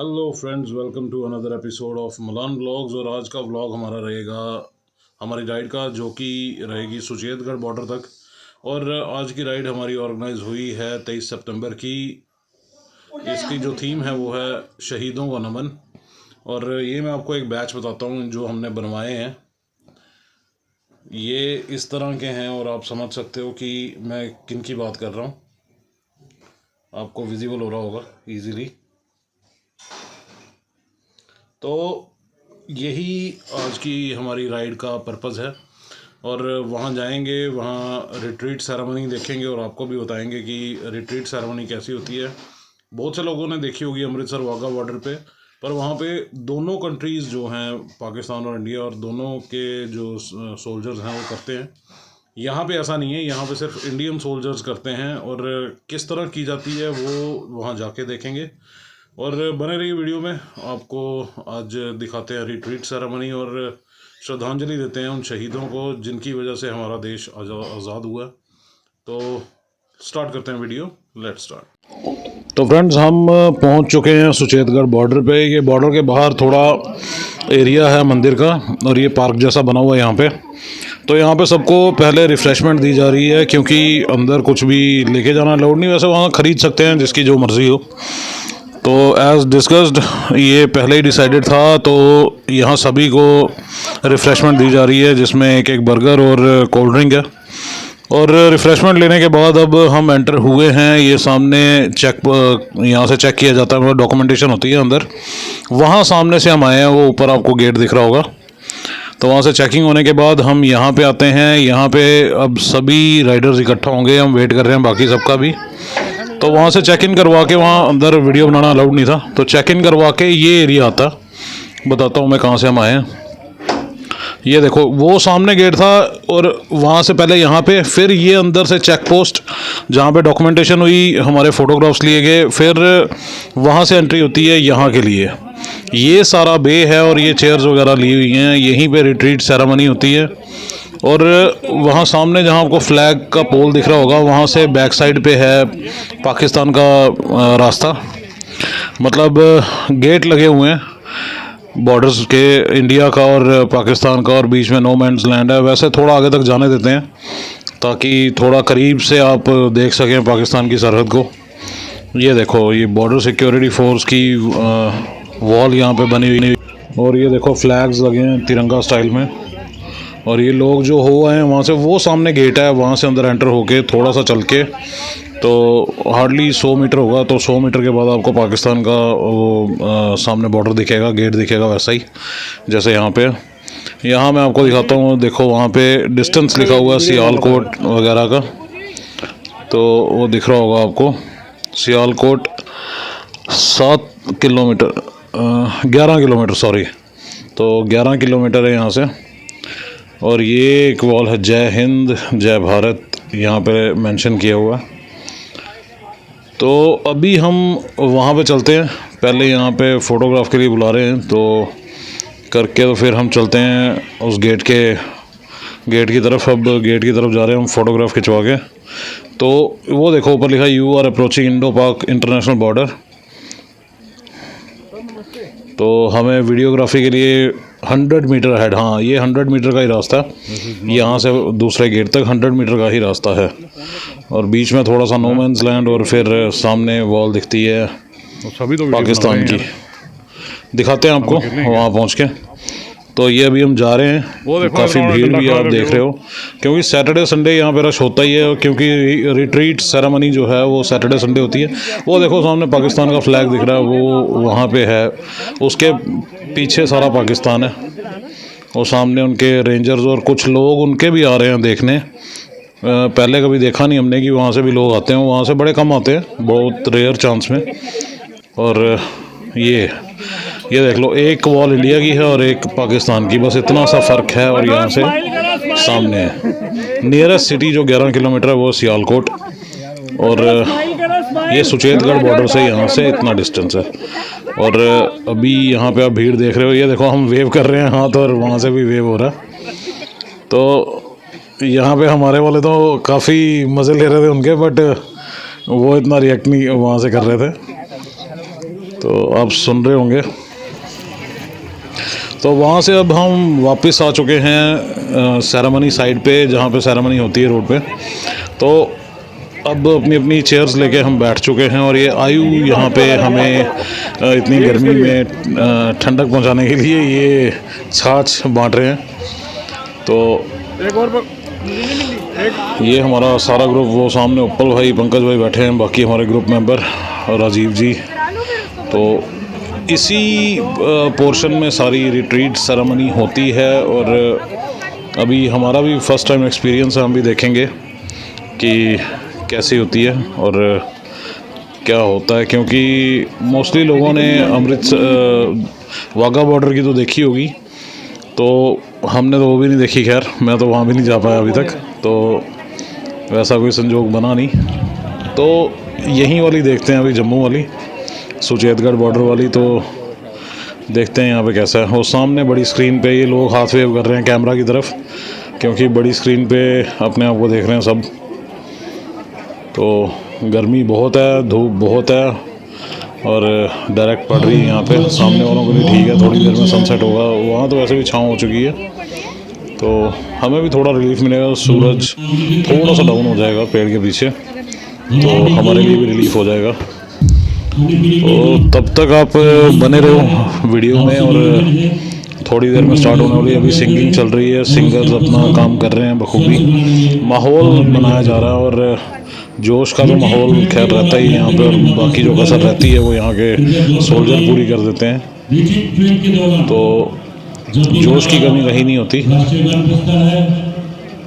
Hello friends, welcome to another episode of Malan vlogs. और आज का व्लॉग हमारा रहेगा हमारी राइड का, जो कि रहेगी सुचेतगढ़ बॉर्डर तक। और आज की राइड हमारी ऑर्गेनाइज हुई है 23 सितंबर की। इसकी जो थीम है वो है शहीदों को नमन। और ये मैं आपको एक बैच बताता हूँ जो हमने बनवाए हैं। ये इस तरह के हैं और आप समझ सकते हो कि मैं किन की बात कर रहा हूँ। आपको विजिबल हो रहा होगा इजीली। तो यही आज की हमारी राइड का पर्पज़ है। और वहाँ जाएंगे, वहाँ रिट्रीट सेरेमनी देखेंगे और आपको भी बताएंगे कि रिट्रीट सेरेमनी कैसी होती है। बहुत से लोगों ने देखी होगी अमृतसर वाघा बॉर्डर पे, पर वहाँ पे दोनों कंट्रीज़ जो हैं, पाकिस्तान और इंडिया, और दोनों के जो सोल्जर्स हैं वो करते हैं। यहाँ पे ऐसा नहीं है, यहाँ पे सिर्फ इंडियन सोल्जर्स करते हैं। और किस तरह की जाती है वो वहाँ जाके देखेंगे। और बने रहिए वीडियो में, आपको आज दिखाते हैं रिट्रीट सेरेमनी और श्रद्धांजलि देते हैं उन शहीदों को जिनकी वजह से हमारा देश आज़ाद हुआ। तो स्टार्ट करते हैं वीडियो, लेट्स स्टार्ट। तो फ्रेंड्स, हम पहुंच चुके हैं सुचेतगढ़ बॉर्डर पे। ये बॉर्डर के बाहर थोड़ा एरिया है मंदिर का और ये पार्क जैसा बना हुआ है यहाँ पे। तो यहाँ पे सबको पहले रिफ़्रेशमेंट दी जा रही है, क्योंकि अंदर कुछ भी लेके जाना अलाउड नहीं। वैसे वहाँ ख़रीद सकते हैं जिसकी जो मर्ज़ी हो। तो एज़ डिस्कस्ड, ये पहले ही डिसाइडेड था। तो यहाँ सभी को रिफ़्रेशमेंट दी जा रही है, जिसमें एक एक बर्गर और कोल्ड ड्रिंक है। और रिफ़्रेशमेंट लेने के बाद अब हम एंटर हुए हैं। ये सामने यहाँ से चेक किया जाता है, मतलब डॉक्यूमेंटेशन होती है अंदर। वहाँ सामने से हम आए हैं, वो ऊपर आपको गेट दिख रहा होगा। तो वहाँ से चेकिंग होने के बाद हम यहाँ पे आते हैं। यहाँ पे अब सभी राइडर्स इकट्ठा होंगे, हम वेट कर रहे हैं बाकी सबका भी। तो वहाँ से चेक इन करवा के, वहाँ अंदर वीडियो बनाना अलाउड नहीं था, तो चेक इन करवा के ये एरिया आता। बताता हूँ मैं कहाँ से हम आए हैं। ये देखो, वो सामने गेट था और वहाँ से पहले यहाँ पे, फिर ये अंदर से चेक पोस्ट जहाँ पे डॉक्यूमेंटेशन हुई, हमारे फ़ोटोग्राफ्स लिए गए, फिर वहाँ से एंट्री होती है यहाँ के लिए। ये सारा बे है और ये चेयर्स वगैरह ली हुई हैं। यहीं पे रिट्रीट सेरेमनी होती है। और वहाँ सामने जहाँ आपको फ्लैग का पोल दिख रहा होगा, वहाँ से बैक साइड पे है पाकिस्तान का रास्ता। मतलब गेट लगे हुए हैं बॉर्डर्स के, इंडिया का और पाकिस्तान का, और बीच में नो मैन्स लैंड है। वैसे थोड़ा आगे तक जाने देते हैं ताकि थोड़ा करीब से आप देख सकें पाकिस्तान की सरहद को। ये देखो, ये बॉर्डर सिक्योरिटी फोर्स की वॉल यहाँ पे बनी हुई। और ये देखो, फ्लैग्स लगे हैं तिरंगा स्टाइल में। और ये लोग जो हो आए हैं वहाँ से, वो सामने गेट है, वहाँ से अंदर एंटर होके थोड़ा सा चल के, तो हार्डली 100 मीटर होगा। तो 100 मीटर के बाद आपको पाकिस्तान का वो सामने बॉर्डर दिखेगा, गेट दिखेगा, वैसा ही जैसे यहाँ पे। यहाँ मैं आपको दिखाता हूँ, देखो वहाँ पे डिस्टेंस लिखा हुआ है सियालकोट वगैरह का, तो वो दिख रहा होगा आपको। सियालकोट 7 किलोमीटर 11 किलोमीटर, सॉरी, तो 11 किलोमीटर है यहाँ से। और ये एक वॉल है, जय हिंद जय भारत, यहाँ पे मेंशन किया हुआ। तो अभी हम वहाँ पे चलते हैं। पहले यहाँ पे फ़ोटोग्राफ के लिए बुला रहे हैं, तो करके तो फिर हम चलते हैं उस गेट की तरफ। अब गेट की तरफ जा रहे हैं हम फ़ोटोग्राफ खिंचवा के। तो वो देखो, ऊपर लिखा यू आर अप्रोचिंग इंडो पाक इंटरनेशनल बॉर्डर। तो हमें वीडियोग्राफी के लिए 100 मीटर हेड, हाँ ये 100 मीटर का ही रास्ता है, यहाँ से दूसरे गेट तक 100 मीटर का ही रास्ता है। और बीच में थोड़ा सा नो मैन्स लैंड, और फिर सामने वॉल दिखती है पाकिस्तान की। दिखाते हैं आपको वहाँ पहुँच के। तो ये अभी हम जा रहे हैं। काफ़ी भीड़ भी आप देख रहे हो, क्योंकि सैटरडे संडे यहाँ पे रश होता ही है, क्योंकि रिट्रीट सेरेमनी जो है वो सैटरडे संडे होती है। वो देखो सामने पाकिस्तान का फ्लैग दिख रहा है, वो वहाँ पे है, उसके पीछे सारा पाकिस्तान है। और सामने उनके रेंजर्स और कुछ लोग उनके भी आ रहे हैं देखने। पहले कभी देखा नहीं हमने कि वहाँ से भी लोग आते हैं। वहाँ से बड़े कम आते हैं, बहुत रेयर चांस में। और ये देख लो, एक वॉल इंडिया की है और एक पाकिस्तान की, बस इतना सा फ़र्क है। और यहाँ से सामने है नियरेस्ट सिटी जो 11 किलोमीटर है, वो सियालकोट। और ये सुचेतगढ़ बॉर्डर से यहाँ से इतना डिस्टेंस है। और अभी यहाँ पे आप भीड़ देख रहे हो, ये देखो हम वेव कर रहे हैं हाथ, और वहाँ से भी वेव हो रहा है। तो यहाँ पे हमारे वाले तो काफ़ी मज़े ले रहे थे उनके, बट वो इतना रिएक्ट नहीं वहाँ से कर रहे थे। तो आप सुन रहे होंगे। तो वहाँ से अब हम वापस आ चुके हैं सेरेमनी साइड पे, जहाँ पे सेरेमनी होती है रोड पे। तो अब अपनी अपनी चेयर्स लेके हम बैठ चुके हैं और ये आयु यहाँ पे हमें इतनी गर्मी में ठंडक पहुँचाने के लिए ये छाछ बांट रहे हैं। तो ये हमारा सारा ग्रुप, वो सामने उपल भाई, पंकज भाई बैठे हैं, बाकी हमारे ग्रुप मेंबर राजीव जी। तो इसी पोर्शन में सारी रिट्रीट सेरेमनी होती है और अभी हमारा भी फ़र्स्ट टाइम एक्सपीरियंस है। हम भी देखेंगे कि कैसी होती है और क्या होता है, क्योंकि मोस्टली लोगों ने अमृतसर वाघा बॉर्डर की तो देखी होगी, तो हमने तो वो भी नहीं देखी। खैर, मैं तो वहाँ भी नहीं जा पाया अभी तक, तो वैसा कोई संजोग बना नहीं। तो यहीं वाली देखते हैं अभी, जम्मू वाली, सुचेतगढ़ बॉर्डर वाली। तो देखते हैं यहाँ पे कैसा है। और सामने बड़ी स्क्रीन पे ये लोग हाथ वेव कर रहे हैं कैमरा की तरफ, क्योंकि बड़ी स्क्रीन पे अपने आप को देख रहे हैं सब। तो गर्मी बहुत है, धूप बहुत है और डायरेक्ट पड़ रही है यहाँ पे। सामने वालों के लिए ठीक है, थोड़ी देर में सनसेट होगा। वहाँ तो वैसे भी छाँव हो चुकी है, तो हमें भी थोड़ा रिलीफ मिलेगा। सूरज थोड़ा सा डाउन हो जाएगा पेड़ के पीछे, तो हमारे लिए भी रिलीफ हो जाएगा। तो तब तक आप बने रहो वीडियो में, और थोड़ी देर में स्टार्ट होने वाली है। अभी सिंगिंग चल रही है, सिंगर्स अपना काम कर रहे हैं बखूबी। माहौल बनाया जा रहा है और जोश का तो माहौल खैर रहता ही है यहाँ पे, और बाकी जो कसर रहती है वो यहाँ के सोल्जर पूरी कर देते हैं। तो जोश की कमी कहीं नहीं होती।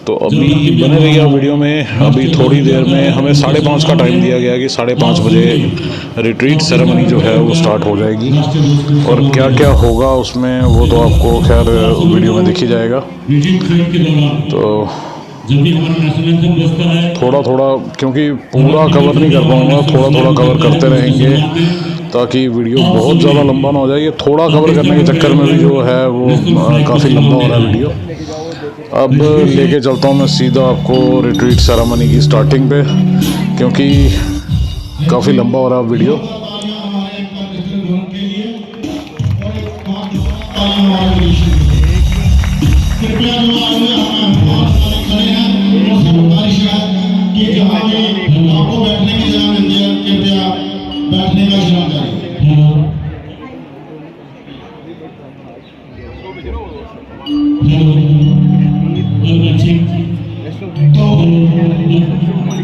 तो अभी बने रहिए वीडियो में। अभी थोड़ी देर में हमें 5:30 का टाइम दिया गया है कि 5:30 बजे रिट्रीट सेरेमनी जो है वो स्टार्ट हो जाएगी, और क्या क्या होगा उसमें वो तो आपको खैर वीडियो में दिख ही जाएगा। तो थोड़ा थोड़ा, क्योंकि पूरा कवर नहीं कर पाऊँगा, थोड़ा थोड़ा कवर करते रहेंगे ताकि वीडियो बहुत ज़्यादा लंबा ना हो जाए। ये थोड़ा कवर करने के चक्कर में भी जो है वो काफ़ी लंबा हो रहा है वीडियो। अब लेके चलता हूँ मैं सीधा आपको रिट्रीट सेरेमनी की स्टार्टिंग पे, क्योंकि काफ़ी लंबा हो रहा है वीडियो।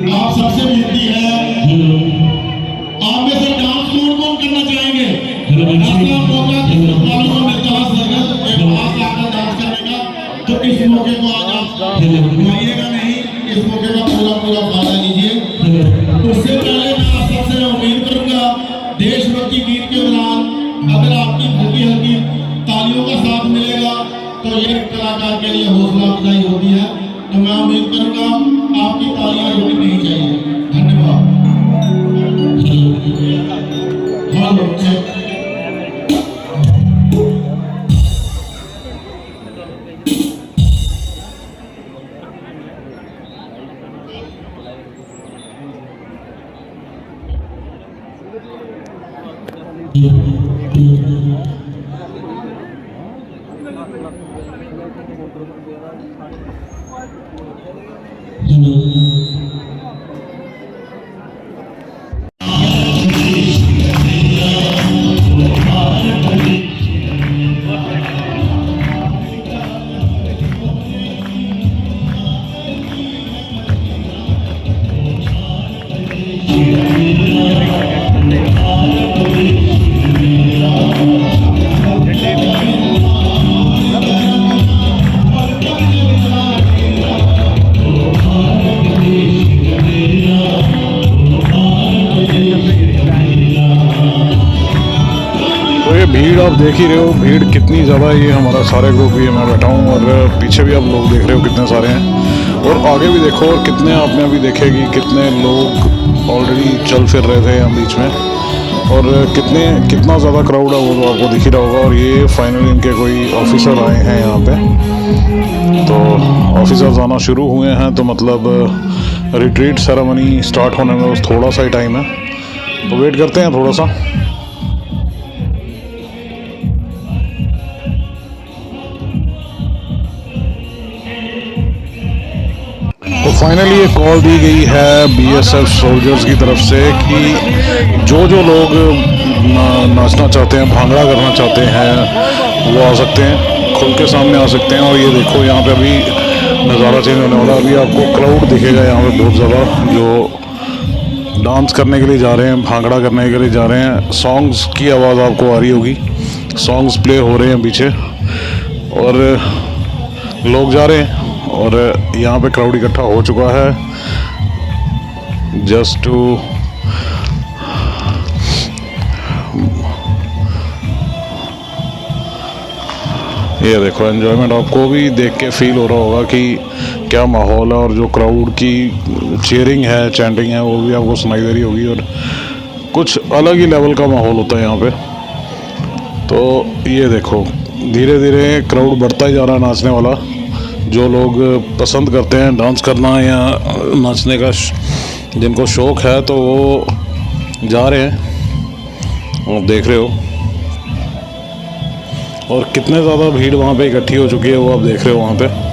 आप सबसे विनती है, आप में से डांस कौन करना चाहेंगे? ऐसा मौका वालों को मिलता है सर, एक पास आकर डांस करने का। तो इस मौके को आज आप घुमाइएगा नहीं, इस मौके का पूरा फायदा लीजिए। उससे पहले मैं आप सबसे उम्मीद करूंगा, देशभक्ति गीत के दौरान अगर आपकी हल्की हल्की तालियों का साथ मिलेगा तो ये कलाकार के लिए हौसला अफजाई होती है। तो मैं उम्मीद करूंगा आपकी तालियां रुकनी नहीं चाहिए। धन्यवाद। भीड़ आप देख ही रहे हो, भीड़ कितनी ज़्यादा है। ये हमारा सारे ग्रुप ही है, मैं बैठा हूँ, और पीछे भी आप लोग देख रहे हो कितने सारे हैं, और आगे भी देखो, और कितने आपने अभी देखे कि कितने लोग ऑलरेडी चल फिर रहे थे यहाँ बीच में, और कितना ज़्यादा क्राउड है वो तो आपको दिख ही रहा होगा। और ये फाइनली इनके कोई ऑफिसर आए हैं यहाँ पे, तो ऑफिसर्स आना शुरू हुए हैं, तो मतलब रिट्रीट सेरेमनी स्टार्ट होने में बस थोड़ा सा ही टाइम है, तो वेट करते हैं थोड़ा सा। फाइनली ये कॉल दी गई है बीएसएफ सोल्जर्स की तरफ से कि जो लोग नाचना चाहते हैं, भांगड़ा करना चाहते हैं, वो आ सकते हैं, खुल के सामने आ सकते हैं। और ये देखो यहाँ पे अभी नज़ारा चेंज होने वाला। अभी आपको क्राउड दिखेगा यहाँ पे बहुत ज़्यादा, जो डांस करने के लिए जा रहे हैं, भांगड़ा करने के लिए जा रहे हैं। सॉन्ग्स की आवाज़ आपको आ रही होगी, सॉन्ग्स प्ले हो रहे हैं पीछे और लोग जा रहे हैं। और यहाँ पे क्राउड इकट्ठा हो चुका है जस्ट टू ये देखो एंजॉयमेंट। आपको भी देख के फील हो रहा होगा कि क्या माहौल है, और जो क्राउड की चीयरिंग है, चैंटिंग है, वो भी आपको सुनाई दे रही होगी। और कुछ अलग ही लेवल का माहौल होता है यहाँ पे। तो ये देखो धीरे धीरे क्राउड बढ़ता ही जा रहा है नाचने वाला। जो लोग पसंद करते हैं डांस करना या नाचने का, जिनको शौक़ है, तो वो जा रहे हैं। और देख रहे हो और कितने ज़्यादा भीड़ वहाँ पे इकट्ठी हो चुकी है, वो आप देख रहे हो वहाँ पे।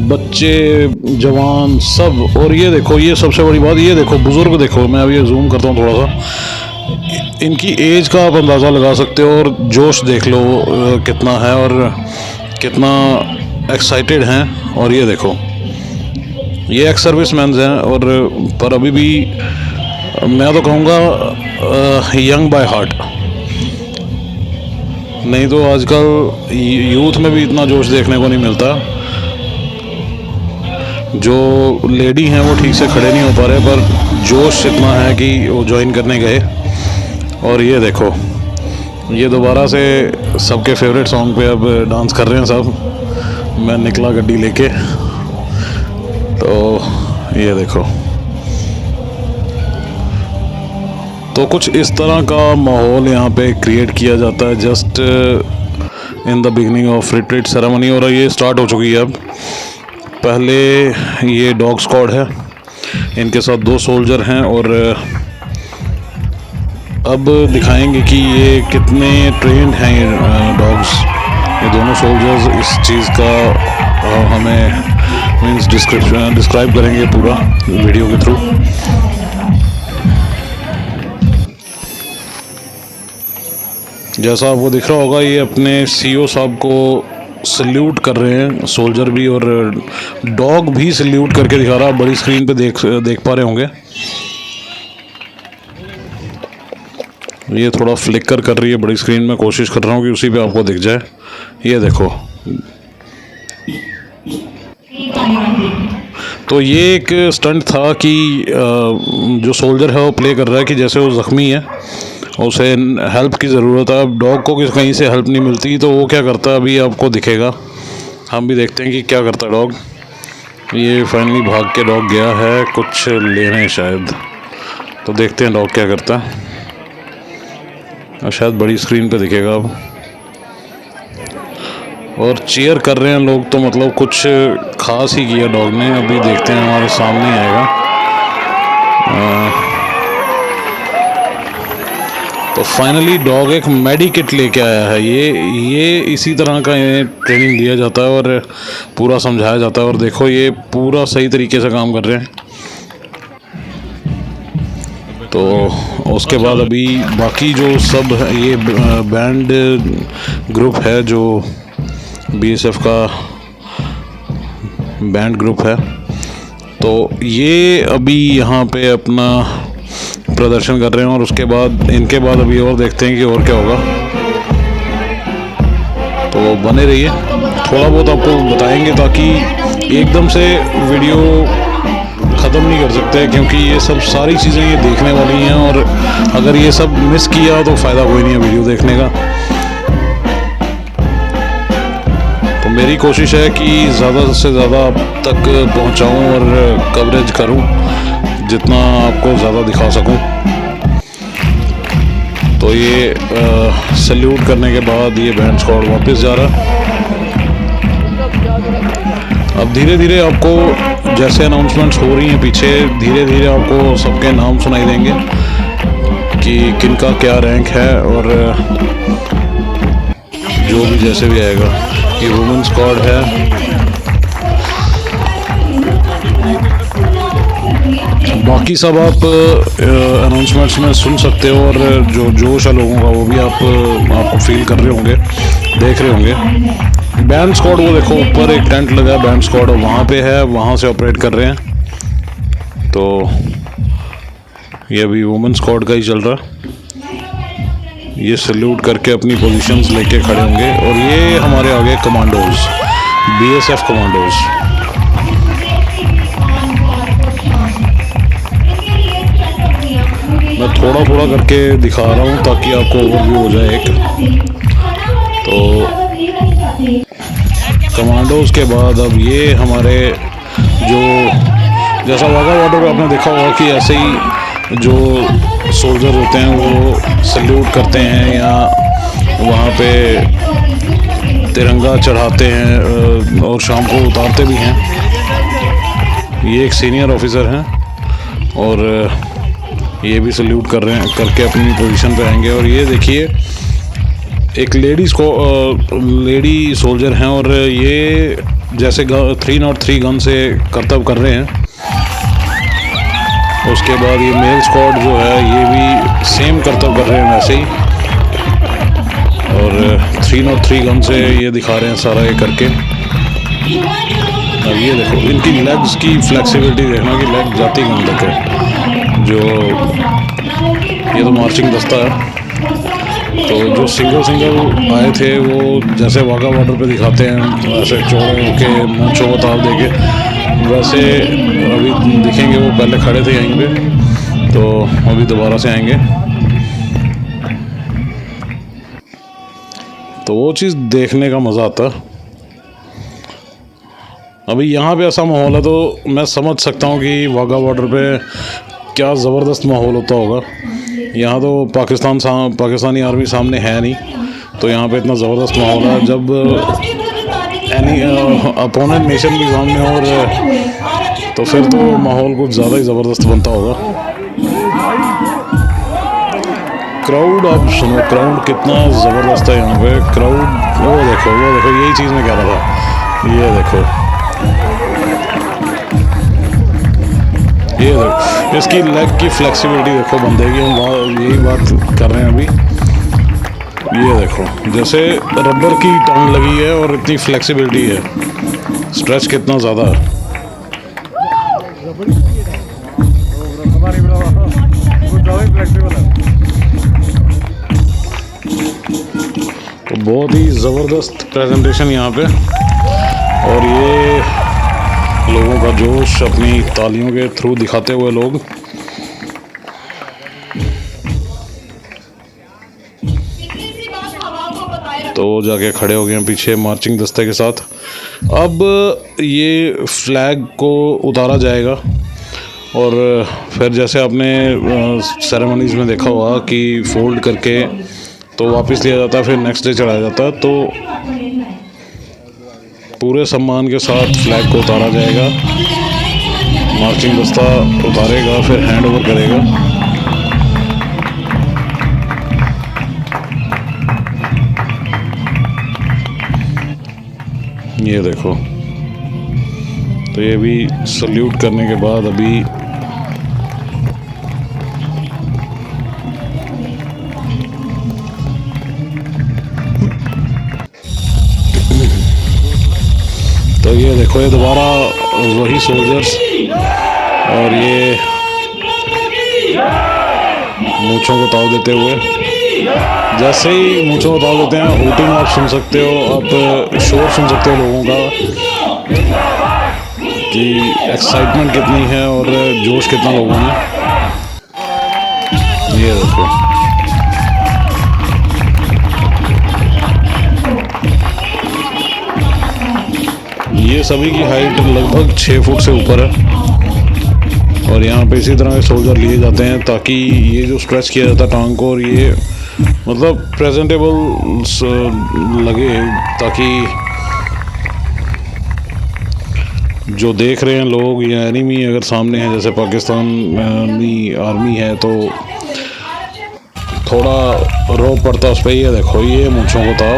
बच्चे, जवान सब। और ये देखो, ये सबसे बड़ी बात, ये देखो बुज़ुर्ग देखो। मैं अभी जूम करता हूँ थोड़ा सा, इनकी एज का आप अंदाज़ा लगा सकते हो। और जोश देख लो कितना है और कितना एक्साइटेड हैं। और ये देखो, ये एक्स सर्विस मैन हैं और पर अभी भी मैं तो कहूँगा यंग बाय हार्ट। नहीं तो आजकल यूथ में भी इतना जोश देखने को नहीं मिलता। जो लेडी हैं वो ठीक से खड़े नहीं हो पा रहे, पर जोश इतना है कि वो ज्वाइन करने गए। और ये देखो, ये दोबारा से सबके फेवरेट सॉन्ग पे अब डांस कर रहे हैं सब। मैं निकला गड्डी लेके, तो ये देखो। तो कुछ इस तरह का माहौल यहाँ पे क्रिएट किया जाता है just in the beginning of retreat ceremony. और ये स्टार्ट हो चुकी है अब। पहले ये डॉग स्क्वाड है, इनके साथ 2 सोल्जर हैं। और अब दिखाएंगे कि ये कितने ट्रेंड हैं ये डॉग्स, ये दोनों सोल्जर्स। इस चीज़ का हमें मीन्स डिस्क्राइब करेंगे पूरा वीडियो के थ्रू। जैसा आपको दिख रहा होगा, ये अपने सीईओ साहब को सल्यूट कर रहे हैं, सोल्जर भी और डॉग भी सल्यूट करके दिखा रहा है। बड़ी स्क्रीन पे देख पा रहे होंगे। ये थोड़ा फ्लिकर कर रही है बड़ी स्क्रीन में, कोशिश कर रहा हूँ कि उसी पे आपको दिख जाए। ये देखो, तो ये एक स्टंट था कि जो सोल्जर है वो प्ले कर रहा है कि जैसे वो ज़ख्मी है, उसे हेल्प की ज़रूरत है। अब डॉग को कहीं से हेल्प नहीं मिलती, तो वो क्या करता है अभी आपको दिखेगा। हम भी देखते हैं कि क्या करता है डॉग। ये फाइनली भाग के डॉग गया है कुछ लेने शायद, तो देखते हैं डॉग क्या करता है। और शायद बड़ी स्क्रीन पे दिखेगा अब। और चीयर कर रहे हैं लोग, तो मतलब कुछ खास ही किया डॉग ने। अभी देखते हैं, हमारे सामने आएगा। तो फाइनली डॉग एक मेडिकिट लेके आया है। ये इसी तरह का ये ट्रेनिंग दिया जाता है और पूरा समझाया जाता है। और देखो, ये पूरा सही तरीके से काम कर रहे हैं। तो उसके बाद अभी बाकी जो सब है, ये बैंड ग्रुप है, जो बीएसएफ का बैंड ग्रुप है। तो ये अभी यहाँ पे अपना प्रदर्शन कर रहे हैं। और उसके बाद इनके बाद अभी और देखते हैं कि और क्या होगा। तो बने रहिए, थोड़ा बहुत आपको बताएंगे, ताकि एकदम से वीडियो ख़त्म नहीं कर सकते, क्योंकि ये सब सारी चीज़ें ये देखने वाली हैं। और अगर ये सब मिस किया तो फ़ायदा कोई नहीं है वीडियो देखने का। तो मेरी कोशिश है कि ज़्यादा से ज़्यादा आप तक पहुंचाऊं और कवरेज करूं जितना आपको ज़्यादा दिखा सकूं। तो ये सल्यूट करने के बाद ये बैंड स्क्वाड वापस जा रहा है। अब धीरे धीरे आपको जैसे अनाउंसमेंट्स हो रही हैं पीछे, धीरे धीरे आपको सबके नाम सुनाई देंगे कि किनका क्या रैंक है और जो भी जैसे भी आएगा। ये वुमेन स्क्वाड है। बाकी सब आप अनाउंसमेंट्स में सुन सकते हो और जो जोश है लोगों का वो भी आपको फील कर रहे होंगे, देख रहे होंगे। बैंड स्क्वाड वो देखो ऊपर एक टेंट लगा है, बैंड स्क्वाड वहाँ पे है, वहाँ से ऑपरेट कर रहे हैं। तो ये अभी वुमेन स्क्वाड का ही चल रहा है। ये सल्यूट करके अपनी पोजीशंस लेके खड़े होंगे और ये हमारे आगे कमांडोज, BSF कमांडोज। मैं थोड़ा थोड़ा करके दिखा रहा हूँ ताकि आपको ओवरव्यू हो जाए एक। तो कमांडोज के बाद अब ये हमारे जो जैसा वाघा बॉर्डर पे आपने देखा होगा कि ऐसे ही जो सोल्जर होते हैं वो सल्यूट करते हैं या वहाँ पे तिरंगा चढ़ाते हैं और शाम को उतारते भी हैं। ये एक सीनियर ऑफिसर हैं और ये भी सल्यूट कर रहे हैं, करके अपनी पोजीशन पे आएंगे। और ये देखिए एक लेडी सोल्जर हैं और ये जैसे 303 गन से कर्तव्य कर रहे हैं। उसके बाद ये मेल स्क्वाड जो है ये भी सेम कर्तव्य कर रहे हैं वैसे ही, और 303 गन से ये दिखा रहे हैं सारा ये करके। अब ये देखो इनकी लेग्स की फ्लेक्सिबिलिटी देखना कि लेग जाती कहाँ तक है। जो ये तो मार्चिंग दस्ता है, तो जो सिंगल आए थे वो जैसे वाघा बॉर्डर पे दिखाते हैं ऐसे चौड़े होके मूंछों को ताल देके, वैसे अभी दिखेंगे। वो पहले खड़े थे यहीं पे, तो अभी दोबारा से आएंगे। तो वो चीज़ देखने का मज़ा आता। अभी यहाँ पे ऐसा माहौल है तो मैं समझ सकता हूँ कि वाघा बॉर्डर पे क्या ज़बरदस्त माहौल होता होगा। यहाँ तो पाकिस्तानी आर्मी सामने है नहीं, तो यहाँ पे इतना ज़बरदस्त माहौल है। जब एनी अपोनेंट नेशन भी सामने हो और तो फिर तो माहौल कुछ ज़्यादा ही ज़बरदस्त बनता होगा। क्राउड आप सुनो, क्राउड कितना ज़बरदस्त है यहाँ पे। क्राउड वो देखो यही चीज़ मैं कह रहा था। ये देखो इसकी लेग की फ्लेक्सिबिलिटी देखो बंदे की, हम यही बात कर रहे हैं अभी। ये देखो जैसे रबर की टांग लगी है और इतनी फ्लेक्सिबिलिटी है, स्ट्रेच कितना ज़्यादा है। तो बहुत ही ज़बरदस्त प्रेजेंटेशन यहाँ पे, और ये लोगों का जोश अपनी तालियों के थ्रू दिखाते हुए लोग। तो जाके खड़े हो गए हैं पीछे मार्चिंग दस्ते के साथ। अब ये फ्लैग को उतारा जाएगा और फिर जैसे आपने सेरेमनीज़ में देखा होगा कि फोल्ड करके तो वापस लिया जाता है, फिर नेक्स्ट डे चढ़ाया जाता है। तो पूरे सम्मान के साथ फ्लैग को उतारा जाएगा, मार्चिंग दस्ता उतारेगा, फिर हैंड ओवर करेगा। ये देखो, तो ये भी सल्यूट करने के बाद अभी तो ये देखो ये दोबारा वही सोल्जर्स, और ये मूंछों को ताव देते हुए, जैसे ही मूंछों को ताव देते हैं हूटिंग आप सुन सकते हो, आप शोर सुन सकते हो लोगों का कि एक्साइटमेंट कितनी है और जोश कितना लोगों में। ये देखो ये सभी की हाइट लगभग 6 फुट से ऊपर है। और यहाँ पे इसी तरह के सोल्जर लिए जाते हैं ताकि ये जो स्ट्रेच किया जाता है टांग को, और ये मतलब प्रेजेंटेबल लगे, ताकि जो देख रहे हैं लोग या एनिमी अगर सामने है, जैसे पाकिस्तान आर्मी है, तो थोड़ा रौब पड़ता उस पर। ये देखो, ये मूंछों को ताव,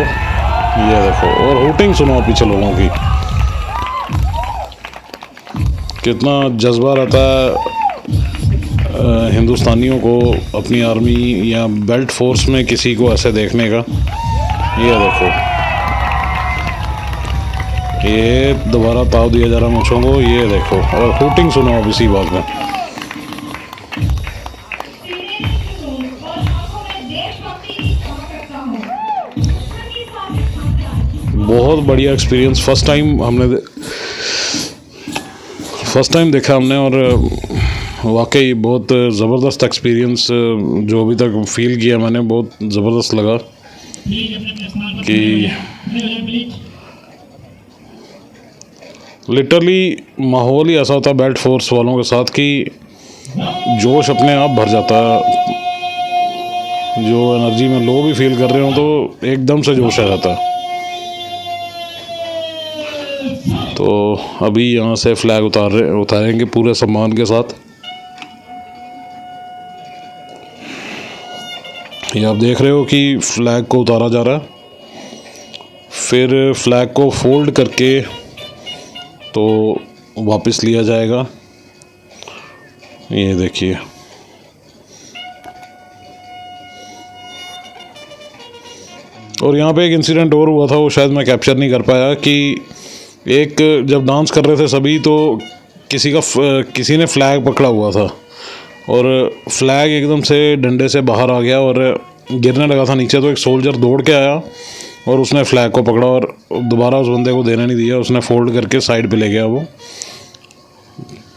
ये देखो, और हूटिंग सुनो पीछे लोगों की, कितना जज्बा रहता है हिंदुस्तानियों को अपनी आर्मी या बेल्ट फोर्स में किसी को ऐसे देखने का। ये देखो, ये दोबारा ताव दिया जा रहा मूंछों को, ये देखो, और हूटिंग सुनो अब इसी बात में। बहुत बढ़िया एक्सपीरियंस, फर्स्ट टाइम देखा हमने, और वाकई बहुत ज़बरदस्त एक्सपीरियंस जो अभी तक फील किया मैंने, बहुत ज़बरदस्त लगा कि लिटरली माहौल ही ऐसा होता है बेल्ट फोर्स वालों के साथ कि जोश अपने आप भर जाता है। जो एनर्जी में लो भी फील कर रहे हो तो एकदम से जोश आ जाता है। तो अभी यहाँ से फ्लैग उतारेंगे पूरे सम्मान के साथ। ये आप देख रहे हो कि फ्लैग को उतारा जा रहा है, फिर फ्लैग को फोल्ड करके तो वापस लिया जाएगा। ये देखिए, और यहाँ पे एक इंसिडेंट और हुआ था, वो शायद मैं कैप्चर नहीं कर पाया, कि एक जब डांस कर रहे थे सभी, तो किसी ने फ्लैग पकड़ा हुआ था, और फ्लैग एकदम से डंडे से बाहर आ गया और गिरने लगा था नीचे। तो एक सोल्जर दौड़ के आया और उसने फ्लैग को पकड़ा और दोबारा उस बंदे को देने नहीं दिया, उसने फोल्ड करके साइड पे ले गया वो।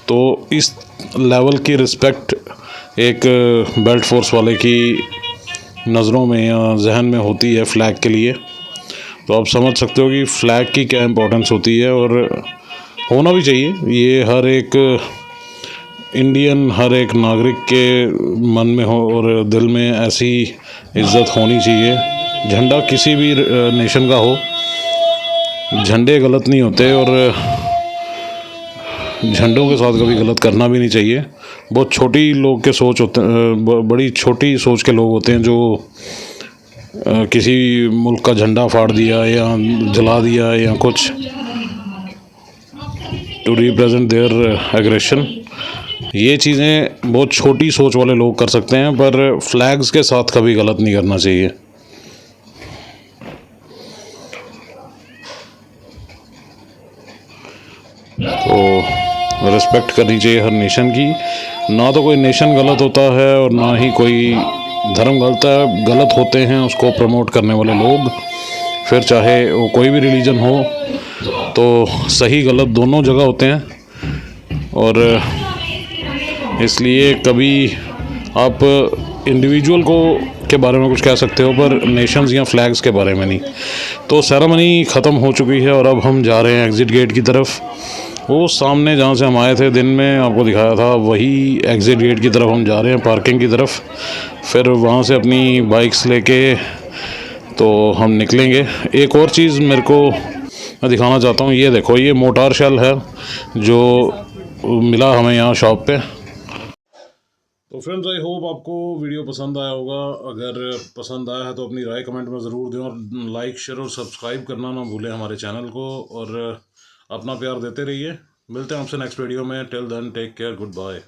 तो इस लेवल की रिस्पेक्ट एक बेल्ट फोर्स वाले की नज़रों में या जहन में होती है फ्लैग के लिए। तो आप समझ सकते हो कि फ़्लैग की क्या इम्पोर्टेंस होती है, और होना भी चाहिए। ये हर एक इंडियन, हर एक नागरिक के मन में हो और दिल में ऐसी इज़्ज़त होनी चाहिए। झंडा किसी भी नेशन का हो, झंडे गलत नहीं होते, और झंडों के साथ कभी गलत करना भी नहीं चाहिए। बहुत छोटी लोग के सोच होते हैं, बड़ी छोटी सोच के लोग होते हैं जो किसी मुल्क का झंडा फाड़ दिया या जला दिया या कुछ, टू रिप्रेजेंट देयर एग्रेशन। ये चीज़ें बहुत छोटी सोच वाले लोग कर सकते हैं, पर फ्लैग्स के साथ कभी गलत नहीं करना चाहिए। तो रिस्पेक्ट करनी चाहिए हर नेशन की। ना तो कोई नेशन गलत होता है और ना ही कोई धर्म गलत होते हैं उसको प्रमोट करने वाले लोग। फिर चाहे वो कोई भी रिलीजन हो, तो सही गलत दोनों जगह होते हैं। और इसलिए कभी आप इंडिविजुअल के बारे में कुछ कह सकते हो, पर नेशंस या फ्लैग्स के बारे में नहीं। तो सेरेमनी ख़त्म हो चुकी है और अब हम जा रहे हैं एग्ज़िट गेट की तरफ। वो सामने जहाँ से हम आए थे दिन में आपको दिखाया था, वही एग्ज़िट गेट की तरफ हम जा रहे हैं, पार्किंग की तरफ। फिर वहाँ से अपनी बाइक्स लेके तो हम निकलेंगे। एक और चीज़ मेरे को मैं दिखाना चाहता हूँ, ये देखो, ये मोटार शेल है जो मिला हमें यहाँ शॉप पे। तो फ्रेंड्स, आई होप आपको वीडियो पसंद आया होगा। अगर पसंद आया है तो अपनी राय कमेंट में ज़रूर दें, और लाइक, शेयर और सब्सक्राइब करना ना भूलें हमारे चैनल को, और अपना प्यार देते रहिए। मिलते हैं आपसे नेक्स्ट वीडियो में। Till then, take care, good bye.